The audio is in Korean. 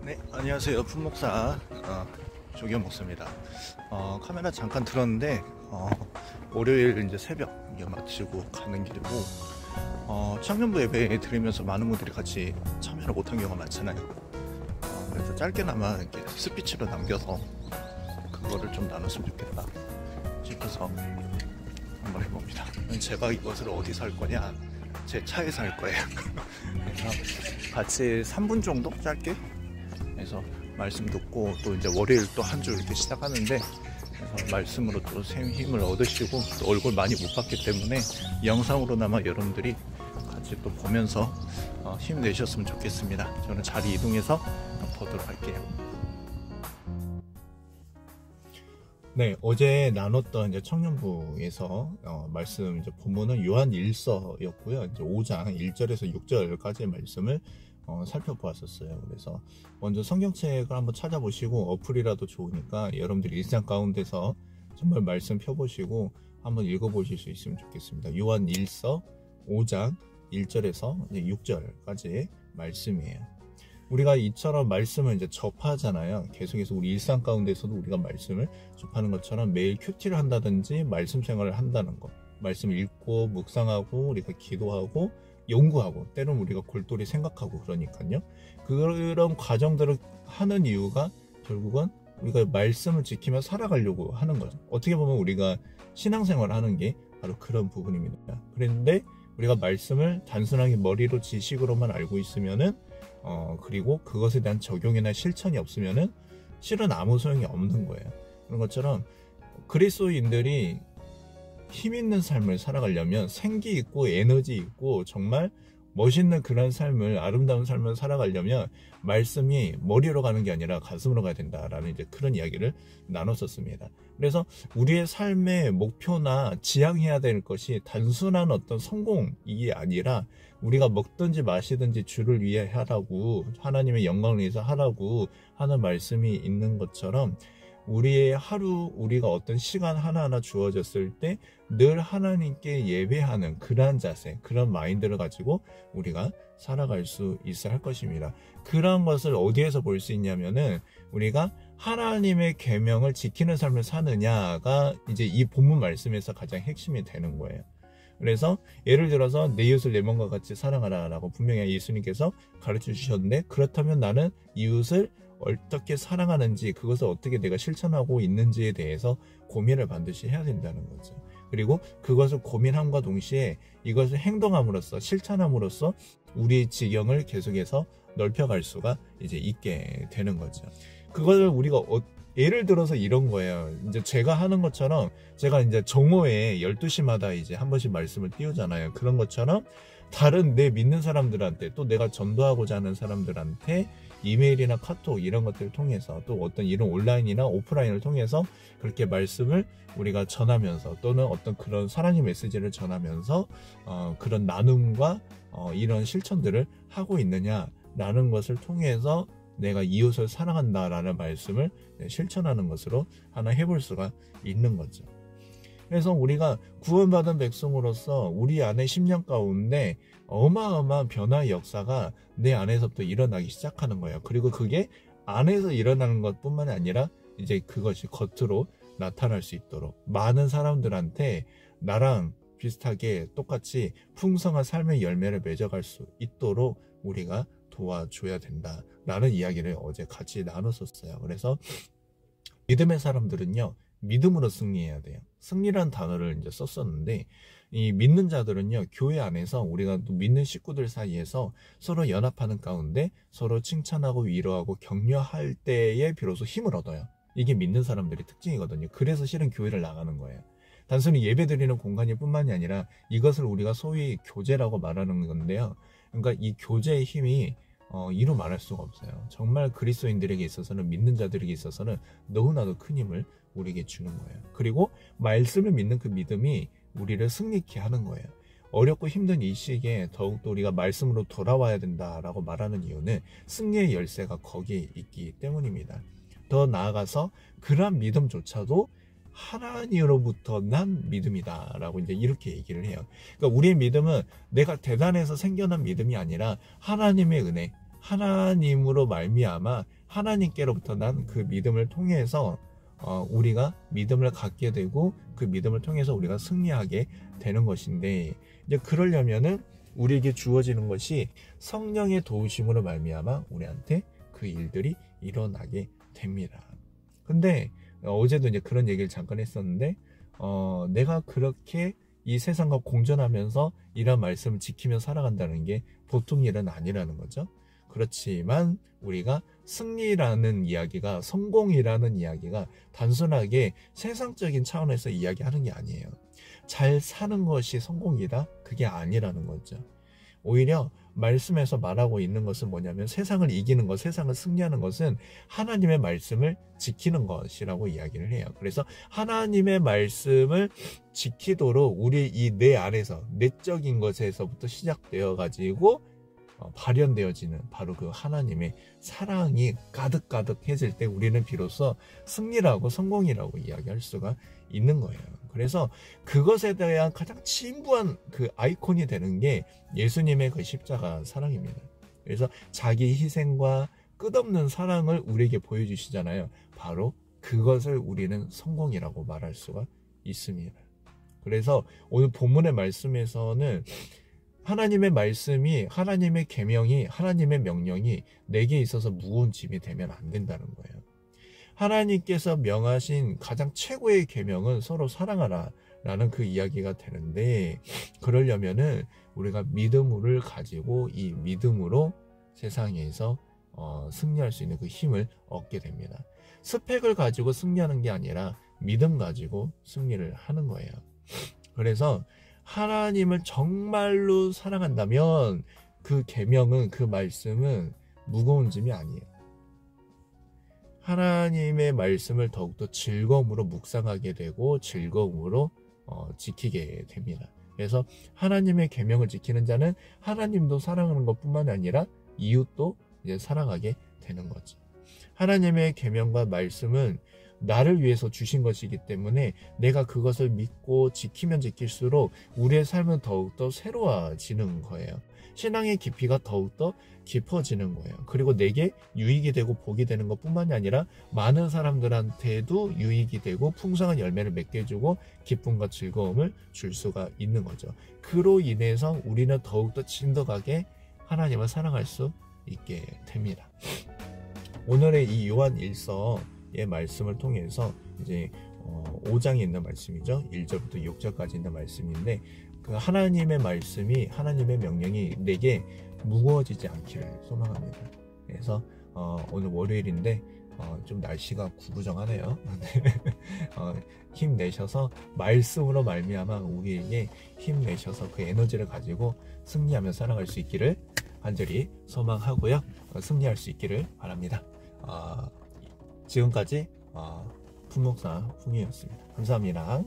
네, 안녕하세요. 품목사 조기현 목사입니다. 카메라 잠깐 들었는데 월요일 이제 새벽 이게 마치고 가는 길이고 청년부 예배 드리면서 많은 분들이 같이 참여를 못한 경우가 많잖아요. 그래서 짧게나마 이렇게 스피치로 남겨서 그거를 좀 나눴으면 좋겠다 싶어서 한번 해봅니다. 제가 이것을 어디서 할 거냐? 제 차에서 할 거예요. 그래서 같이 3분 정도 짧게 해서 말씀 듣고 또 이제 월요일 또 한 주 이렇게 시작하는데 그래서 말씀으로 또 샘 힘을 얻으시고 또 얼굴 많이 못 봤기 때문에 영상으로나마 여러분들이 같이 또 보면서 힘내셨으면 좋겠습니다. 저는 자리 이동해서 보도록 할게요. 네, 어제 나눴던 이제 청년부에서 말씀 이제 본문은 요한 1서였고요. 이제 5장 1절에서 6절까지의 말씀을 살펴보았었어요. 그래서 먼저 성경책을 한번 찾아보시고 어플이라도 좋으니까 여러분들이 일상 가운데서 정말 말씀 펴보시고 한번 읽어보실 수 있으면 좋겠습니다. 요한 1서 5장 1절에서 6절까지의 말씀이에요. 우리가 이처럼 말씀을 이제 접하잖아요. 계속해서 우리 일상 가운데서도 우리가 말씀을 접하는 것처럼 매일 큐티를 한다든지 말씀 생활을 한다는 것, 말씀 읽고 묵상하고 우리가 기도하고 연구하고 때로는 우리가 골똘히 생각하고 그러니까요. 그런 과정들을 하는 이유가 결국은 우리가 말씀을 지키며 살아가려고 하는 거죠. 어떻게 보면 우리가 신앙생활을 하는 게 바로 그런 부분입니다. 그런데 우리가 말씀을 단순하게 머리로 지식으로만 알고 있으면은 그리고 그것에 대한 적용이나 실천이 없으면은 실은 아무 소용이 없는 거예요. 그런 것처럼 그리스도인들이 힘 있는 삶을 살아가려면 생기 있고 에너지 있고 정말 멋있는 그런 삶을 아름다운 삶을 살아가려면 말씀이 머리로 가는 게 아니라 가슴으로 가야 된다라는 이제 그런 이야기를 나눴었습니다. 그래서 우리의 삶의 목표나 지향해야 될 것이 단순한 어떤 성공이 아니라 우리가 먹든지 마시든지 주를 위해 하라고 하나님의 영광을 위해서 하라고 하는 말씀이 있는 것처럼 우리의 하루 우리가 어떤 시간 하나하나 주어졌을 때 늘 하나님께 예배하는 그러한 자세, 그런 마인드를 가지고 우리가 살아갈 수 있어야 할 것입니다. 그런 것을 어디에서 볼 수 있냐면은 우리가 하나님의 계명을 지키는 삶을 사느냐가 이제 이 본문 말씀에서 가장 핵심이 되는 거예요. 그래서 예를 들어서 내 이웃을 내 몸과 같이 사랑하라 라고 분명히 예수님께서 가르쳐 주셨는데 그렇다면 나는 이웃을 어떻게 사랑하는지 그것을 어떻게 내가 실천하고 있는지에 대해서 고민을 반드시 해야 된다는 거죠. 그리고 그것을 고민함과 동시에 이것을 행동함으로써 실천함으로써 우리의 지경을 계속해서 넓혀갈 수가 이제 있게 되는 거죠. 그것을 우리가 예를 들어서 이런 거예요. 이제 제가 하는 것처럼 제가 이제 정오에 12시마다 이제 한 번씩 말씀을 띄우잖아요. 그런 것처럼 다른 내 믿는 사람들한테 또 내가 전도하고자 하는 사람들한테 이메일이나 카톡 이런 것들을 통해서 또 어떤 이런 온라인이나 오프라인을 통해서 그렇게 말씀을 우리가 전하면서 또는 어떤 그런 사랑의 메시지를 전하면서 그런 나눔과 이런 실천들을 하고 있느냐라는 것을 통해서 내가 이웃을 사랑한다라는 말씀을 실천하는 것으로 하나 해볼 수가 있는 거죠. 그래서 우리가 구원받은 백성으로서 우리 안의 심령 가운데 어마어마한 변화의 역사가 내 안에서부터 일어나기 시작하는 거예요. 그리고 그게 안에서 일어나는 것뿐만 아니라 이제 그것이 겉으로 나타날 수 있도록 많은 사람들한테 나랑 비슷하게 똑같이 풍성한 삶의 열매를 맺어갈 수 있도록 우리가 도와줘야 된다라는 이야기를 어제 같이 나눴었어요. 그래서 믿음의 사람들은요, 믿음으로 승리해야 돼요. 승리라는 단어를 이제 썼었는데, 이 믿는 자들은요, 교회 안에서 우리가 또 믿는 식구들 사이에서 서로 연합하는 가운데 서로 칭찬하고 위로하고 격려할 때에 비로소 힘을 얻어요. 이게 믿는 사람들의 특징이거든요. 그래서 실은 교회를 나가는 거예요. 단순히 예배드리는 공간일 뿐만이 아니라 이것을 우리가 소위 교제라고 말하는 건데요. 그러니까 이 교제의 힘이 이루 말할 수가 없어요. 정말 그리스도인들에게 있어서는 믿는 자들에게 있어서는 너무나도 큰 힘을 우리에게 주는 거예요. 그리고 말씀을 믿는 그 믿음이 우리를 승리케 하는 거예요. 어렵고 힘든 이 시기에 더욱더 우리가 말씀으로 돌아와야 된다라고 말하는 이유는 승리의 열쇠가 거기에 있기 때문입니다. 더 나아가서 그러한 믿음조차도 하나님으로부터 난 믿음이다 라고 이제 이렇게 얘기를 해요. 그러니까 우리의 믿음은 내가 대단해서 생겨난 믿음이 아니라 하나님의 은혜, 하나님으로 말미암아 하나님께로부터 난 그 믿음을 통해서 우리가 믿음을 갖게 되고 그 믿음을 통해서 우리가 승리하게 되는 것인데, 이제 그러려면은 우리에게 주어지는 것이 성령의 도우심으로 말미암아 우리한테 그 일들이 일어나게 됩니다. 근데 어제도 이제 그런 얘기를 잠깐 했었는데, 내가 그렇게 이 세상과 공존하면서 이런 말씀을 지키며 살아간다는 게 보통 일은 아니라는 거죠. 그렇지만 우리가 승리라는 이야기가, 성공이라는 이야기가 단순하게 세상적인 차원에서 이야기하는 게 아니에요. 잘 사는 것이 성공이다? 그게 아니라는 거죠. 오히려 말씀에서 말하고 있는 것은 뭐냐면, 세상을 이기는 것, 세상을 승리하는 것은 하나님의 말씀을 지키는 것이라고 이야기를 해요. 그래서 하나님의 말씀을 지키도록 우리 이 뇌 안에서, 내적인 것에서부터 시작되어 가지고 발현되어지는 바로 그 하나님의 사랑이 가득가득해질 때 우리는 비로소 승리라고, 성공이라고 이야기할 수가 있는 거예요. 그래서 그것에 대한 가장 진부한 그 아이콘이 되는 게 예수님의 그 십자가 사랑입니다. 그래서 자기 희생과 끝없는 사랑을 우리에게 보여주시잖아요. 바로 그것을 우리는 성공이라고 말할 수가 있습니다. 그래서 오늘 본문의 말씀에서는 하나님의 말씀이, 하나님의 계명이, 하나님의 명령이 내게 있어서 무거운 짐이 되면 안 된다는 거예요. 하나님께서 명하신 가장 최고의 계명은 서로 사랑하라 라는 그 이야기가 되는데, 그러려면은 우리가 믿음을 가지고 이 믿음으로 세상에서 승리할 수 있는 그 힘을 얻게 됩니다. 스펙을 가지고 승리하는 게 아니라 믿음 가지고 승리를 하는 거예요. 그래서 하나님을 정말로 사랑한다면 그 계명은, 그 말씀은 무거운 짐이 아니에요. 하나님의 말씀을 더욱더 즐거움으로 묵상하게 되고 즐거움으로 지키게 됩니다. 그래서 하나님의 계명을 지키는 자는 하나님도 사랑하는 것뿐만 아니라 이웃도 이제 사랑하게 되는 거죠. 하나님의 계명과 말씀은 나를 위해서 주신 것이기 때문에 내가 그것을 믿고 지키면 지킬수록 우리의 삶은 더욱더 새로워지는 거예요. 신앙의 깊이가 더욱더 깊어지는 거예요. 그리고 내게 유익이 되고 복이 되는 것뿐만이 아니라 많은 사람들한테도 유익이 되고 풍성한 열매를 맺게 해주고 기쁨과 즐거움을 줄 수가 있는 거죠. 그로 인해서 우리는 더욱더 진득하게 하나님을 사랑할 수 있게 됩니다. 오늘의 이 요한 1서의 말씀을 통해서 이제 5장에 있는 말씀이죠. 1절부터 6절까지 있는 말씀인데, 그 하나님의 말씀이, 하나님의 명령이 내게 무거워지지 않기를 소망합니다. 그래서 오늘 월요일인데 좀 날씨가 구부정하네요. 힘내셔서 말씀으로 말미암아 우리에게 힘내셔서 그 에너지를 가지고 승리하며 살아갈 수 있기를 간절히 소망하고요. 승리할 수 있기를 바랍니다. 지금까지 풍목사 풍이었습니다. 감사합니다.